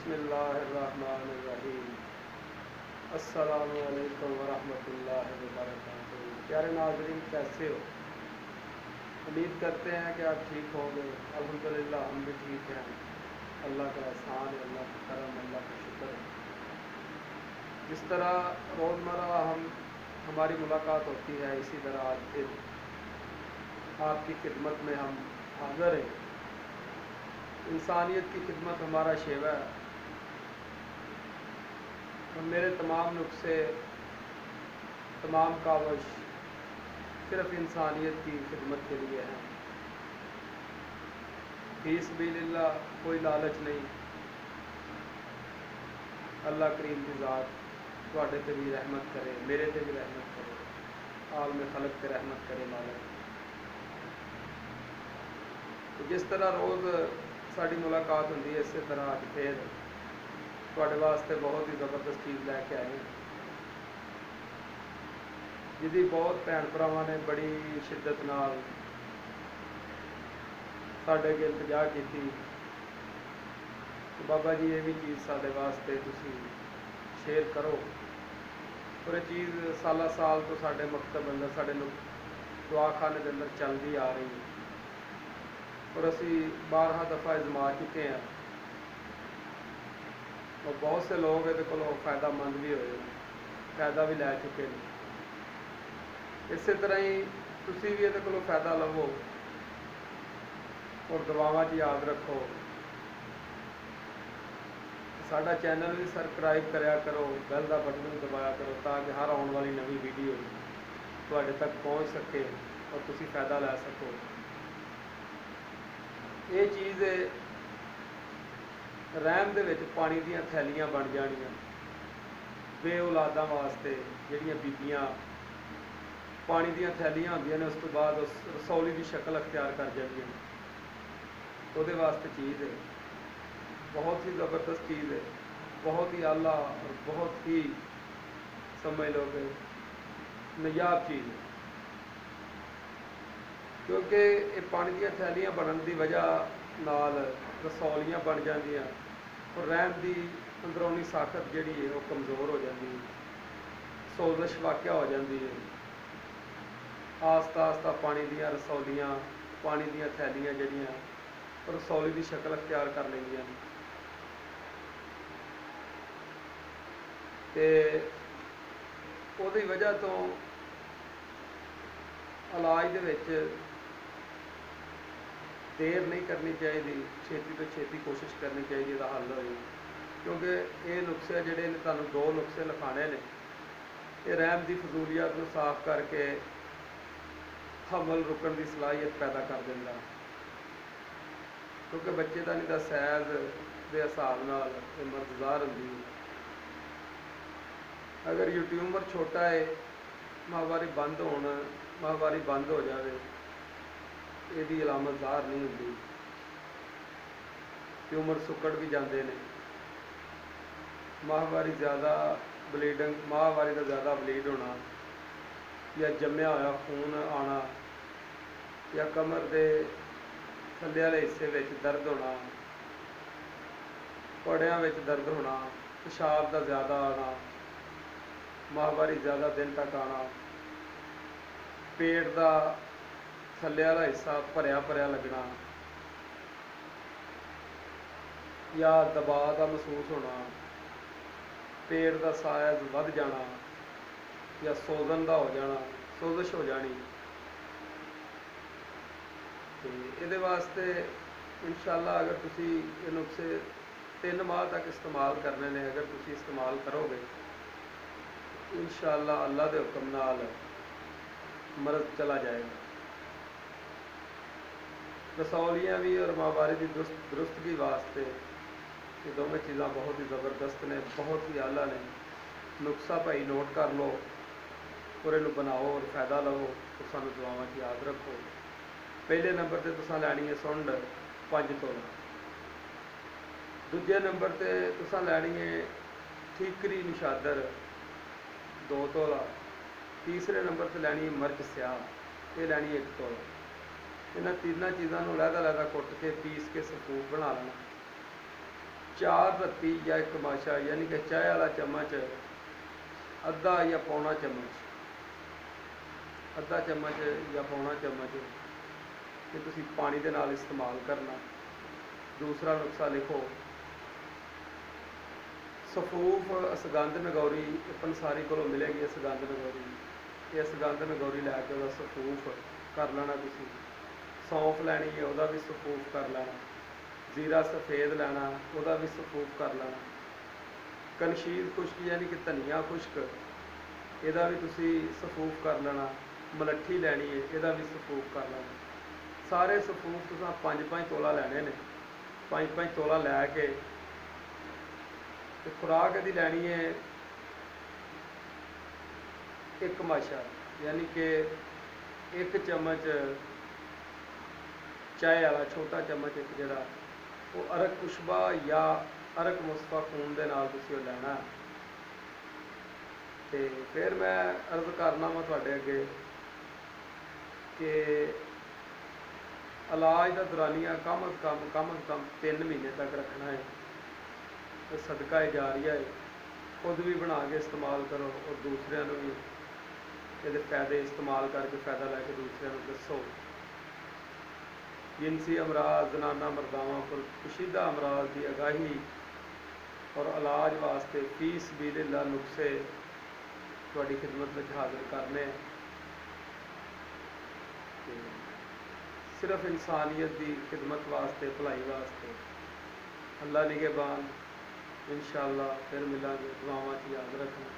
बिस्मिल्लाहिर्रहमानिर्रहीम। अस्सलामु अलैकुम वरहमतुल्लाहि वबरकातुहू। प्यारे नाज़रीन, कैसे हो? उम्मीद करते हैं कि आप ठीक होंगे। अल्हम्दुलिल्लाह हम भी ठीक हैं। अल्लाह का एहसान है, अल्लाह का करम, अल्लाह का शुक्र है। जिस तरह रोज़मर्रा हमारी मुलाकात होती है, इसी तरह आज फिर आपकी खिदमत में हम हाज़िर हैं। इंसानियत की खिदमत हमारा शेवा है और मेरे तमाम नुस्खे, तमाम कावश सिर्फ इंसानियत की खिदमत के लिए हैं। फी सबीलिल्लाह, कोई लालच नहीं। अल्लाह करीम की ज़ात तुहाडे ते भी रहमत करे, मेरे ते भी रहमत करे, आलम खलक ते रहमत करे मालिक। तो जिस तरह रोज़ साड़ी मुलाकात होती है, इस तरह अज फिर तुहाडे वास्ते बहुत ही ज़बरदस्त चीज़ लैके आए हैं, जिहदी बहुत भैन भरावां ने बड़ी शिद्दत नाल साडे अगे इल्तजा की थी। बाबा जी ये भी चीज़ साडे वास्ते तुसी शेयर करो। और ये चीज़ साल साल तो साडे मकतब अंदर, साडे दुआखाने के अंदर चलती आ रही है और असी 12 दफ़ा इजमा चुके हैं और बहुत से लोग ये फ़ायदामंद भी होए, फ़ायदा भी लै चुके हैं। इस तरह ही तुसी भी ये फ़ायदा लवो और दुआवां च याद रखो। साडा चैनल भी सबसक्राइब करया करो, बैल का बटन भी दबाया करो, ताकि हर आने वाली नवी वीडियो तुहाडे तक पहुँच सके और तुसी फ़ायदा लै सको। ये चीज़ रहम दे विच पानी दीयां थैलियां बन जाणियां बे औलादां वास्ते, जिहड़ियां बीबियां पानी दीयां थैलियां होंदियां ने, उस तो बाद उस रसौली की शक्ल अख्तियार कर जांदियां ने। उहदे वास्ते चीज़ है, बहुत ही ज़बरदस्त चीज़ है, बहुत ही आला और बहुत ही समझ लो कि नायाब चीज़ है। क्योंकि ये पानी दीयां थैलियां बनने की वजह नाल रसौलियां बन जांदियां और रहम की अंदरूनी साखत जिहड़ी है वो कमज़ोर हो जाती है, सोजश वाक़या हो जाती है। आस्ता आस्ता पानी दीयां रसौलियां, पानी दीयां थैलियां जिहड़ियां रसौली की शक्ल अख्तियार कर लैंदियां ने। ते उहदी वजह तो इलाज दे विच देर नहीं करनी चाहिए, छेती तो छेती कोशिश करनी चाहिए इसका हल होए। क्योंकि ये नुस्खे जिहड़े ने, तुहानूं 2 नुस्खे लिखाने ने, ये रहम की फजूलियत को साफ करके हमल रुकण की सलाहियत पैदा कर देंदा। क्योंकि बच्चे का नहीं सैज के हिसाब नाल मर्दजार होंदी है। अगर ट्यूमर छोटा है, माहवारी बंद हो जाए, यदी अलामत ज़ाहर नहीं होती। ट्यूमर सुकड़ भी जाते हैं, माहवारी ज़्यादा ब्लीडिंग, माहवारी का ज़्यादा ब्लीड होना, या जमया होया खून आना, या कमर के थल्ले वाले हिस्से में दर्द होना, पड़ियां में दर्द होना, पेशाब का ज़्यादा आना, माहवारी ज़्यादा दिन तक आना, पेट का थल्ले वाला हिस्सा भरया भरया लगना, या दबाव का महसूस होना, पेट का साइज वध जाना, या सोजन का हो जाना, सोजिश हो जानी। तो ये वास्ते इंशाअल्लाह अगर तुसी ये नुस्खे 3 माह तक इस्तेमाल करने ने, अगर तुसी इस्तेमाल करोगे इंशाअल्लाह अल्लाह के हुक्म नाल मर्ज चला जाएगा। रसौलियाँ भी और माहवारी की दुरुस्तगी वास्ते ये दोवें चीज़ां बहुत ही ज़बरदस्त ने, बहुत ही आला ने। नुस्खा भाई नोट कर लो और इनू बनाओ और फ़ायदा लवो और सानू दुआवां च याद रखो। पहले नंबर पर तुसां लैनी है सुंड 5 तोला, दूजे नंबर पर तुसां लैनी है ठीकरी निशादर 2 तोला, तीसरे नंबर पर लैनी है मिर्च स्याह, ये लैनी 1 तोला। इन्हां तीनों चीज़ों को लहदा लहदा कुट के पीस के सफूक बना लेना। 4 रत्ती या 1 माशा यानी कि चाय वाला चम्मच अद्धा या पौना चम्मच, अद्धा चम्मच या पौना चम्मच कि तुसी पानी दे नाल इस्तेमाल करना। दूसरा नुस्खा लिखो, सफूफ असगंध नगौरी पंसारी को मिलेगी। असगंध नगौरी, ये असगंध नगौरी लैके वह सफूफ कर लेना। तुसी सौंफ लैनी है, वह भी सफूफ कर लेना। जीरा सफ़ेद लैना, वह भी सफूफ कर लेना। कनशीद खुश्क यानी कि धनिया खुश्क, यदा भी तुसी सफूफ कर लेना। मलट्ठी लैनी है, यदा भी सफूफ कर लेना। सारे सफूफ तुसां 5-5 तोला लैने ने। 5-5 तोला लैके खुराक यदि लैनी है 1 माशा यानी कि 1 चम्मच चाय वाला छोटा चम्मच एक जरा वो अरक कुशबा या अरक मुस्फा खून के नाल तुसीं वो लैना। तो फिर मैं अर्ज करना वा तुहाडे अगे कि इलाज का दौरानिया कम अज़ कम 3 महीने तक रखना है। तो सदका जारिया है, खुद भी बना के इस्तेमाल करो और दूसरों भी ये फायदे इस्तेमाल करके फायदा लैके दूसरों को दसो। जिनसी अमराज, जनाना मरदावां को कुशीदा अमराज की आगाही और इलाज वास्ते फीस सबीलिल्लाह नुस्खे तुहाडी खिदमत में हाजिर करने। सिर्फ इंसानियत की खिदमत वास्ते, भलाई वास्ते। अल्लाह निगहबान। इंशाअल्लाह फिर मिलांगे। दुआवां च याद रखना।